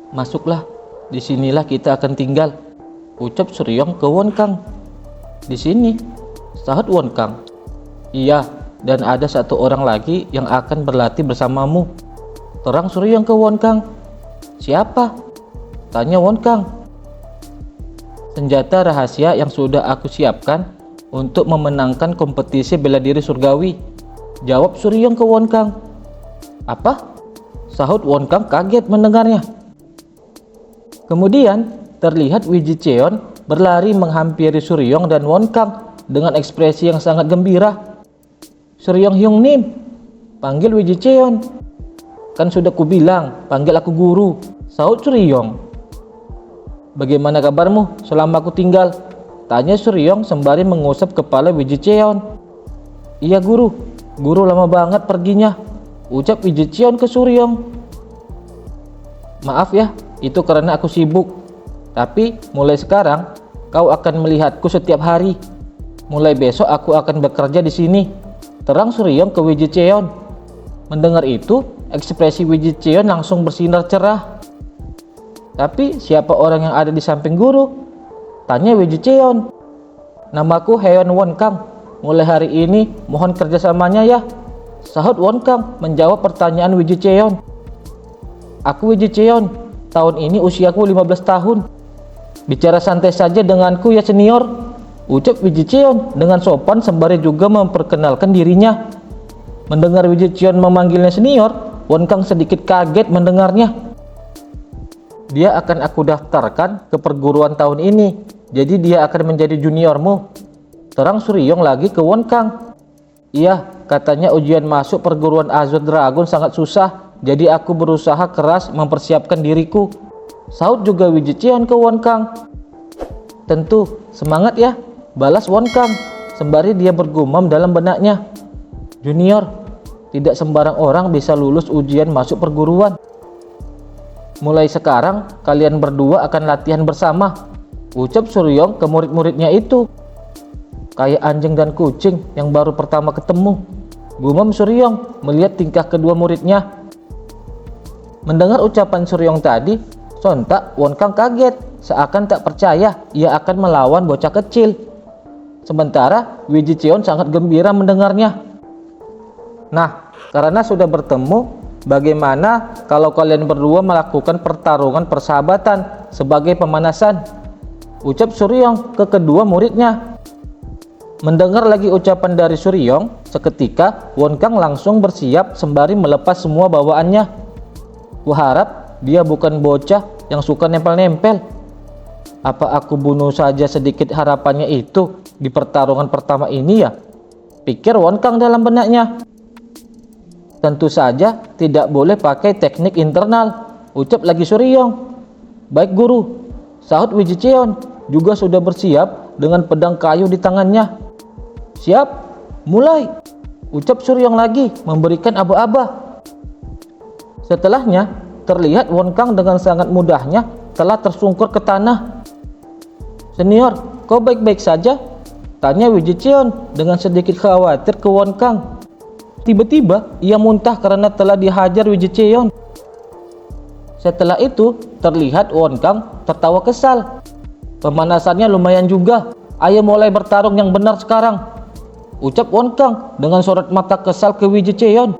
Masuklah, disinilah kita akan tinggal, ucap Suryong ke Won Kang. Di sini, sahut Won Kang. Iya, dan ada satu orang lagi yang akan berlatih bersamamu, terang Suryong ke Won Kang. Siapa? Tanya Won Kang. Senjata rahasia yang sudah aku siapkan untuk memenangkan kompetisi bela diri surgawi, jawab Suryong ke Won Kang. Apa? Sahut Won Kang kaget mendengarnya. Kemudian terlihat Wiji Cheon berlari menghampiri Suryong dan Won Kang dengan ekspresi yang sangat gembira. Suryong Hyung Nim, panggil Wiji Cheon. Kan sudah kubilang, panggil aku guru, sahut Suryong. Bagaimana kabarmu selama aku tinggal? Tanya Suryong sembari mengusap kepala Wiji Cheon. Iya guru lama banget perginya, ucap Wiji Cheon ke Suryong. Maaf ya, itu karena aku sibuk. Tapi mulai sekarang kau akan melihatku setiap hari. Mulai besok aku akan bekerja di sini, terang Suryong ke Wiji Cheon. Mendengar itu, ekspresi Wiji Cheon langsung bersinar cerah. Tapi siapa orang yang ada di samping guru? Tanya Wiji Cheon. Namaku Heon Won Kang. Mulai hari ini mohon kerjasamanya ya, sahut Won Kang menjawab pertanyaan Wiji Cheon. Aku Wiji Cheon, tahun ini usiaku 15 tahun. Bicara santai saja denganku ya senior, ucap Wiji Cheon dengan sopan sembari juga memperkenalkan dirinya. Mendengar Wiji Cheon memanggilnya senior, Won Kang sedikit kaget mendengarnya. Dia akan aku daftarkan ke perguruan tahun ini, jadi dia akan menjadi juniormu, terang Suryong lagi ke Won Kang. Iya, katanya ujian masuk perguruan Azure Dragon sangat susah, jadi aku berusaha keras mempersiapkan diriku, sahut juga Wiji Cheon ke Won Kang. Tentu, semangat ya, balas Won Kang sembari dia bergumam dalam benaknya. Junior, tidak sembarang orang bisa lulus ujian masuk perguruan. Mulai sekarang kalian berdua akan latihan bersama, ucap Suryong ke murid-muridnya itu. Kayak anjing dan kucing yang baru pertama ketemu, gumam Suryong melihat tingkah kedua muridnya. Mendengar ucapan Suryong tadi, sontak Won Kang kaget, seakan tak percaya ia akan melawan bocah kecil. Sementara Wiji Cheon sangat gembira mendengarnya. Nah, karena sudah bertemu, bagaimana kalau kalian berdua melakukan pertarungan persahabatan sebagai pemanasan, ucap Suryong ke kedua muridnya. Mendengar lagi ucapan dari Suryong, seketika Won Kang langsung bersiap sembari melepas semua bawaannya. Kuharap dia bukan bocah yang suka nempel-nempel. Apa aku bunuh saja sedikit harapannya itu di pertarungan pertama ini ya? Pikir Won Kang dalam benaknya. Tentu saja tidak boleh pakai teknik internal, ucap lagi Suryong. Baik guru, sahut Wiji Cheon juga sudah bersiap dengan pedang kayu di tangannya. Siap, mulai, ucap Suryong lagi memberikan aba-aba. Setelahnya terlihat Won Kang dengan sangat mudahnya telah tersungkur ke tanah. Senior, kau baik-baik saja? Tanya Wiji Cheon dengan sedikit khawatir ke Won Kang. Tiba-tiba ia muntah karena telah dihajar Wiji Cheon. Setelah itu terlihat Won Kang tertawa kesal. Pemanasannya lumayan juga, ayo mulai bertarung yang benar sekarang, ucap Won Kang dengan sorot mata kesal ke Wiji Cheon.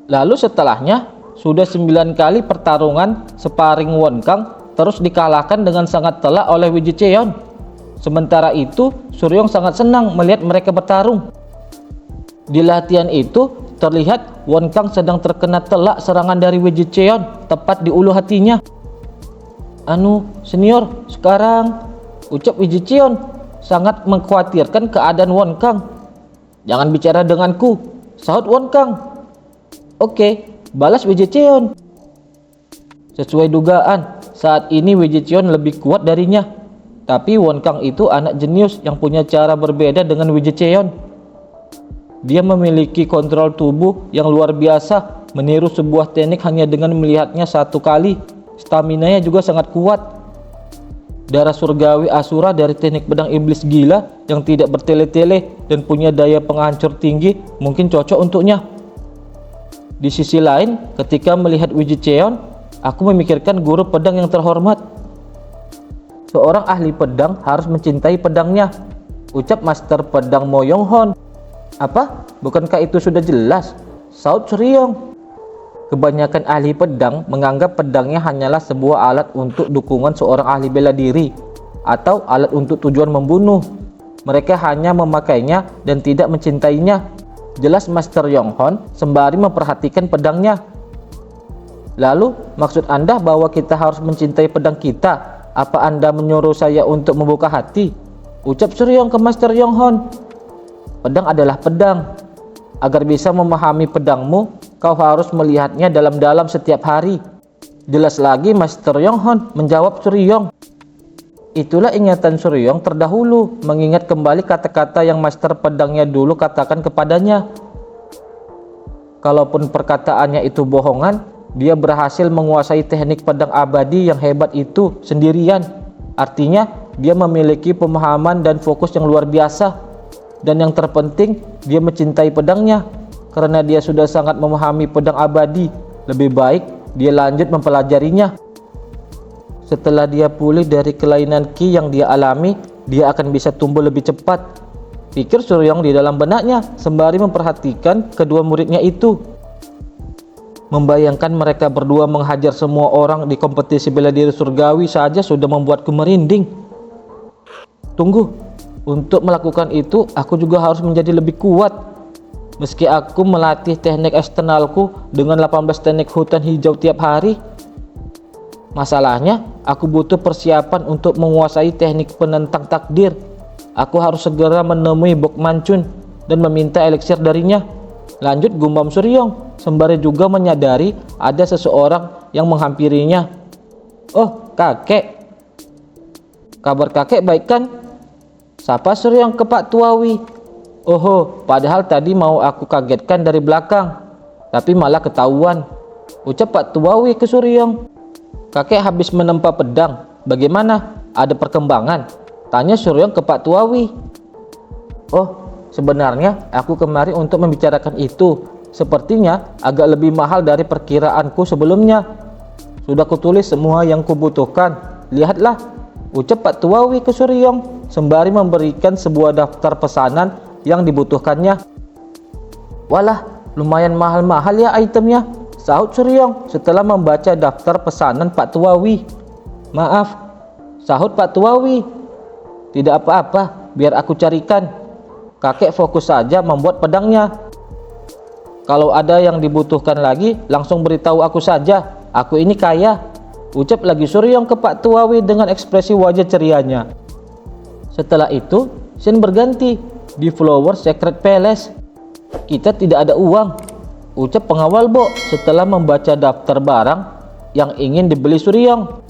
Lalu setelahnya sudah 9 kali pertarungan sparring Won Kang terus dikalahkan dengan sangat telak oleh Wiji Cheon. Sementara itu Suryong sangat senang melihat mereka bertarung. Di latihan itu terlihat Won Kang sedang terkena telak serangan dari Wiji Cheon tepat di ulu hatinya. Anu senior, sekarang, ucap Wiji Cheon sangat mengkhawatirkan keadaan Won Kang. Jangan bicara denganku, sahut Won Kang. Oke, balas Wiji Cheon. Sesuai dugaan, saat ini Wiji Cheon lebih kuat darinya. Tapi Won Kang itu anak jenius yang punya cara berbeda dengan Wiji Cheon. Dia memiliki kontrol tubuh yang luar biasa, meniru sebuah teknik hanya dengan melihatnya satu kali. Staminanya juga sangat kuat. Darah surgawi Asura dari teknik pedang iblis gila yang tidak bertele-tele dan punya daya penghancur tinggi mungkin cocok untuknya. Di sisi lain, ketika melihat Wiji Cheon, Aku memikirkan guru pedang yang terhormat. Seorang ahli pedang harus mencintai pedangnya, ucap Master Pedang Mo Yong Hon. Apa? Bukankah itu sudah jelas? Saud Suryong. Kebanyakan ahli pedang menganggap pedangnya hanyalah sebuah alat untuk dukungan seorang ahli bela diri atau alat untuk tujuan membunuh. Mereka hanya memakainya dan tidak mencintainya. Jelas Master Yong Hon sembari memperhatikan pedangnya. Lalu, maksud Anda bahwa kita harus mencintai pedang kita? Apa Anda menyuruh saya untuk membuka hati? Ucap Suryong ke Master Yong Hon. Pedang adalah pedang. Agar bisa memahami pedangmu, kau harus melihatnya dalam-dalam setiap hari. Jelas lagi Master Yong Hon, menjawab Suryong. Itulah ingatan Suryong terdahulu, mengingat kembali kata-kata yang Master Pedangnya dulu katakan kepadanya. Kalaupun perkataannya itu bohongan, dia berhasil menguasai teknik pedang abadi yang hebat itu sendirian. Artinya, dia memiliki pemahaman dan fokus yang luar biasa. Dan yang terpenting, dia mencintai pedangnya. Karena dia sudah sangat memahami pedang abadi, lebih baik dia lanjut mempelajarinya. Setelah dia pulih dari kelainan ki yang dia alami, dia akan bisa tumbuh lebih cepat, pikir Suryong di dalam benaknya sembari memperhatikan kedua muridnya itu. Membayangkan mereka berdua menghajar semua orang di kompetisi bela diri surgawi saja sudah membuatku merinding. Tunggu, untuk melakukan itu aku juga harus menjadi lebih kuat. Meski aku melatih teknik eksternalku dengan 18 teknik hutan hijau tiap hari, masalahnya aku butuh persiapan untuk menguasai teknik penentang takdir. Aku harus segera menemui Bok Mancun dan meminta eliksir darinya. Lanjut gumam Suryong sembari juga menyadari ada seseorang yang menghampirinya. Oh, kakek. Kabar kakek baik kan? Sapa Suryong ke Pak Tuawi. Oho, padahal tadi mau aku kagetkan dari belakang, tapi malah ketahuan, ucap Pak Tuawi ke Suryong. Kakek habis menempa pedang, bagaimana? Ada perkembangan? Tanya Suryong ke Pak Tuawi. Oh, sebenarnya aku kemari untuk membicarakan itu. Sepertinya agak lebih mahal dari perkiraanku sebelumnya. Sudah kutulis semua yang kubutuhkan. Lihatlah, ucap Pak Tuawi ke Suryong sembari memberikan sebuah daftar pesanan yang dibutuhkannya. Walah, lumayan mahal-mahal ya itemnya, sahut Suryong setelah membaca daftar pesanan Pak Tuawi. Maaf, sahut Pak Tuawi. Tidak apa-apa, biar aku carikan. Kakek fokus saja membuat pedangnya. Kalau ada yang dibutuhkan lagi, langsung beritahu aku saja. Aku ini kaya, ucap lagi Suryong ke Pak Tuawi dengan ekspresi wajah cerianya. Setelah itu, scene berganti di Flower Secret Palace. Kita tidak ada uang, ucap pengawal Bo setelah membaca daftar barang yang ingin dibeli Suryong,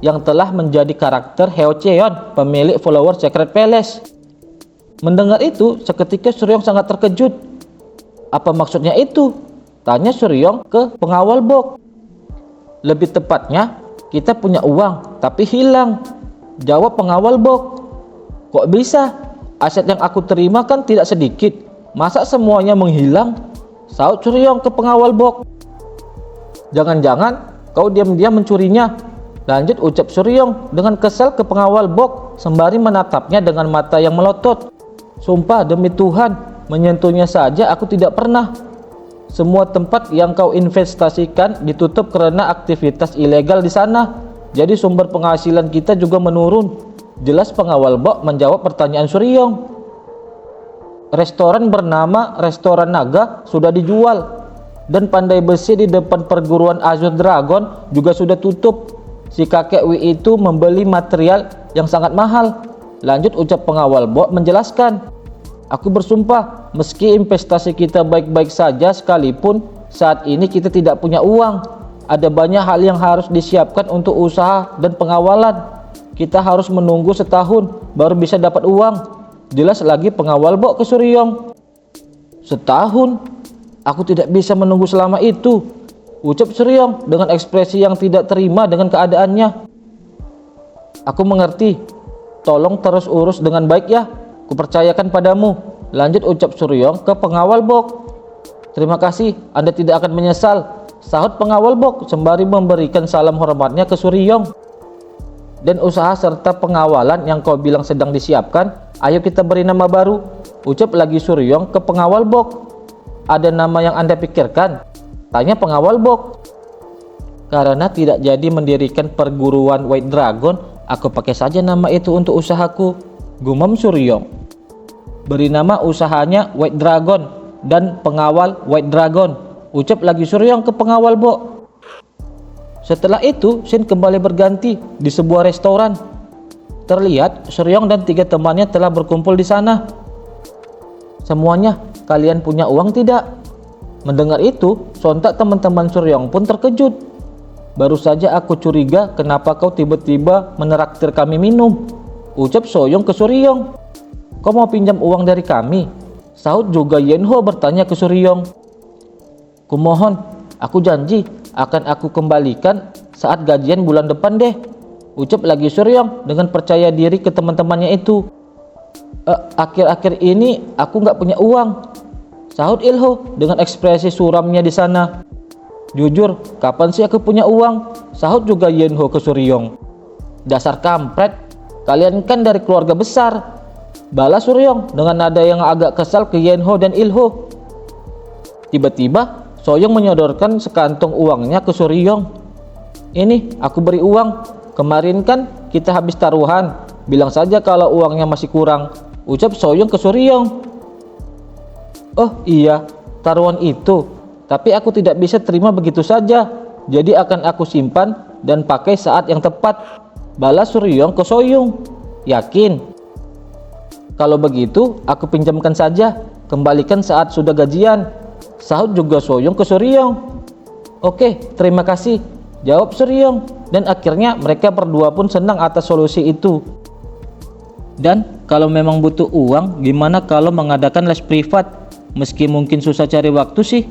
yang telah menjadi karakter Heo Cheon, pemilik Flower Secret Palace. Mendengar itu, seketika Suryong sangat terkejut. Apa maksudnya itu? Tanya Suryong ke pengawal Bok. Lebih tepatnya, kita punya uang tapi hilang, jawab pengawal Bok. Kok bisa? Aset yang aku terima kan tidak sedikit. Masa semuanya menghilang? Saud Suryong ke pengawal Bok. Jangan-jangan kau diam-diam mencurinya, lanjut ucap Suryong dengan kesal ke pengawal Bok sembari menatapnya dengan mata yang melotot. Sumpah demi Tuhan, menyentuhnya saja aku tidak pernah. Semua tempat yang kau investasikan ditutup karena aktivitas ilegal di sana. Jadi sumber penghasilan kita juga menurun. Jelas pengawal Bok menjawab pertanyaan Suryong. Restoran bernama Restoran Naga sudah dijual, dan pandai besi di depan perguruan Azure Dragon juga sudah tutup. Si kakek Wi itu membeli material yang sangat mahal. Lanjut ucap pengawal Bok menjelaskan. Aku bersumpah, meski investasi kita baik-baik saja sekalipun, saat ini kita tidak punya uang. Ada banyak hal yang harus disiapkan untuk usaha dan pengawalan. Kita harus menunggu setahun baru bisa dapat uang. Jelas lagi pengawal Bok ke Suryong. Setahun? Aku tidak bisa menunggu selama itu, ucap Suryong dengan ekspresi yang tidak terima dengan keadaannya. Aku mengerti. Tolong terus urus dengan baik ya. Kupercayakan padamu, lanjut ucap Suryong ke pengawal Bok. Terima kasih, Anda tidak akan menyesal, sahut pengawal Bok sembari memberikan salam hormatnya ke Suryong. Dan usaha serta pengawalan yang kau bilang sedang disiapkan, ayo kita beri nama baru, ucap lagi Suryong ke pengawal Bok. Ada nama yang Anda pikirkan? Tanya pengawal Bok. Karena tidak jadi mendirikan perguruan White Dragon, aku pakai saja nama itu untuk usahaku, gumam Suryong. Beri nama usahanya White Dragon dan pengawal White Dragon, ucap lagi Suryong ke pengawal Bok. Setelah itu, scene kembali berganti di sebuah restoran. Terlihat Suryong dan 3 temannya telah berkumpul di sana. Semuanya, kalian punya uang tidak? Mendengar itu, sontak teman-teman Suryong pun terkejut. Baru saja aku curiga kenapa kau tiba-tiba menraktir kami minum, ucap Soyong ke Suryong. Kau mau pinjam uang dari kami? Sahut juga Yenho bertanya ke Suryong. Kumohon, aku janji akan aku kembalikan saat gajian bulan depan deh, ucap lagi Suryong dengan percaya diri ke teman-temannya itu. Akhir-akhir ini aku nggak punya uang, sahut Ilho dengan ekspresi suramnya di sana. Jujur, kapan sih aku punya uang? Sahut juga Yenho ke Suryong. Dasar kampret, kalian kan dari keluarga besar, balas Suryong dengan nada yang agak kesal ke Yenho dan Ilho. Tiba-tiba Soyong menyodorkan sekantong uangnya ke Suryong. Ini aku beri uang, kemarin kan kita habis taruhan, bilang saja kalau uangnya masih kurang, ucap Soyong ke Suryong. Oh iya, taruhan itu, tapi aku tidak bisa terima begitu saja, jadi akan aku simpan dan pakai saat yang tepat, balas Suryong ke Soyong. Yakin? Kalau begitu aku pinjamkan saja, kembalikan saat sudah gajian, sahut juga Soyong ke Suryong. Oke, terima kasih, jawab Suryong. Dan akhirnya mereka berdua pun senang atas solusi itu. Dan kalau memang butuh uang, gimana kalau mengadakan les privat? Meski mungkin susah cari waktu sih,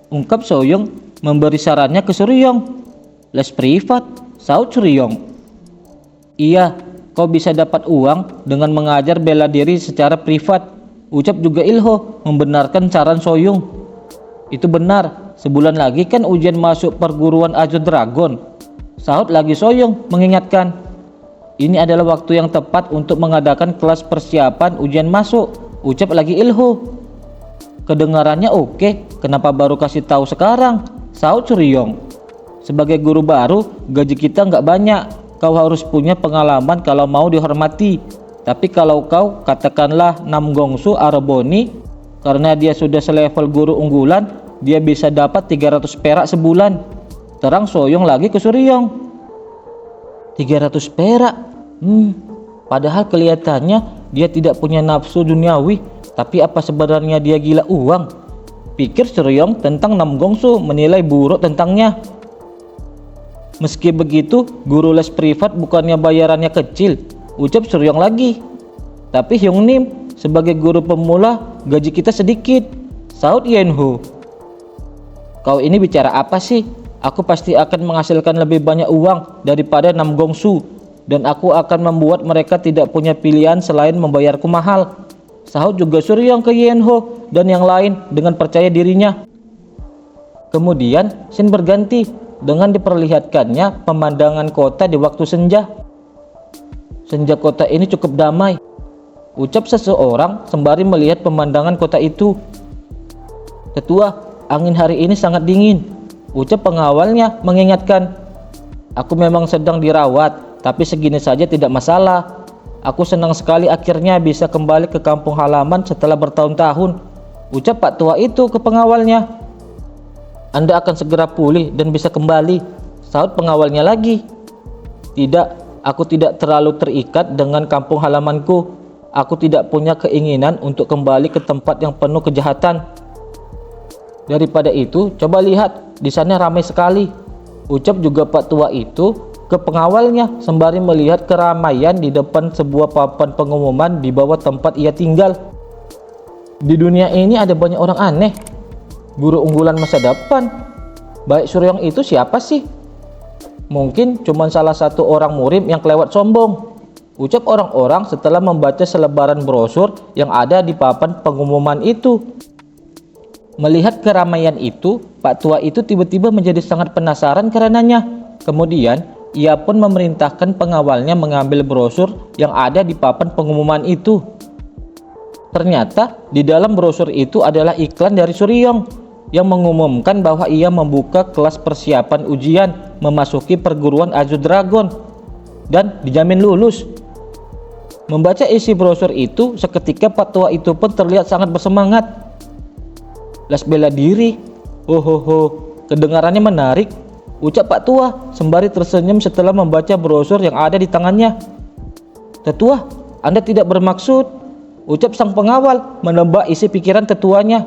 ungkap Soyong memberi sarannya ke Suryong. Les privat, sahut Suryong. Iya, kau bisa dapat uang dengan mengajar bela diri secara privat, ucap juga Ilho membenarkan saran Soyong. Itu benar, sebulan lagi kan ujian masuk perguruan Ajo Dragon, sahut lagi Soyong mengingatkan. Ini adalah waktu yang tepat untuk mengadakan kelas persiapan ujian masuk, ucap lagi Ilho. Kedengarannya oke, kenapa baru kasih tahu sekarang, sahut Suryong. Sebagai guru baru, gaji kita nggak banyak, kau harus punya pengalaman kalau mau dihormati. Tapi kalau kau katakanlah Nam Gongsu Araboni, karena dia sudah selevel guru unggulan, dia bisa dapat 300 perak sebulan, terang Soyong lagi ke Suryong. 300 perak? Padahal kelihatannya dia tidak punya nafsu duniawi, tapi apa sebenarnya dia gila uang? Pikir Suryong tentang Nam Gongsu menilai buruk tentangnya. Meski begitu, guru les privat bukannya bayarannya kecil, ucap Suryong lagi. Tapi Hyung Nim, sebagai guru pemula, gaji kita sedikit, sahut Yenho. Kau ini bicara apa sih? Aku pasti akan menghasilkan lebih banyak uang daripada Nam Gongsu, dan aku akan membuat mereka tidak punya pilihan selain membayarku mahal, sahut juga Suryong ke Yenho dan yang lain dengan percaya dirinya. Kemudian scene berganti dengan diperlihatkannya pemandangan kota di waktu senja. Senja kota ini cukup damai, ucap seseorang sembari melihat pemandangan kota itu. Ketua, angin hari ini sangat dingin, ucap pengawalnya mengingatkan. Aku memang sedang dirawat, tapi segini saja tidak masalah. Aku senang sekali akhirnya bisa kembali ke kampung halaman setelah bertahun-tahun, ucap Pak Tua itu ke pengawalnya. Anda akan segera pulih dan bisa kembali, sahut pengawalnya lagi. Tidak, aku tidak terlalu terikat dengan kampung halamanku. Aku tidak punya keinginan untuk kembali ke tempat yang penuh kejahatan. Daripada itu, coba lihat, di sana ramai sekali, ucap juga Pak Tua itu ke pengawalnya sembari melihat keramaian di depan sebuah papan pengumuman di bawah tempat ia tinggal. Di dunia ini ada banyak orang aneh, guru unggulan masa depan. Baik Suryong itu siapa sih? Mungkin cuma salah satu orang murim yang kelewat sombong, ucap orang-orang setelah membaca selebaran brosur yang ada di papan pengumuman itu. Melihat keramaian itu, Pak Tua itu tiba-tiba menjadi sangat penasaran karenanya. Kemudian, ia pun memerintahkan pengawalnya mengambil brosur yang ada di papan pengumuman itu. Ternyata, di dalam brosur itu adalah iklan dari Suryong yang mengumumkan bahwa ia membuka kelas persiapan ujian memasuki perguruan Azure Dragon dan dijamin lulus. Membaca isi brosur itu, seketika Pak Tua itu pun terlihat sangat bersemangat. "Les bela diri, kedengarannya menarik," ucap Pak Tua sembari tersenyum setelah membaca brosur yang ada di tangannya. "Tetua, Anda tidak bermaksud," ucap sang pengawal menebak isi pikiran tetuanya.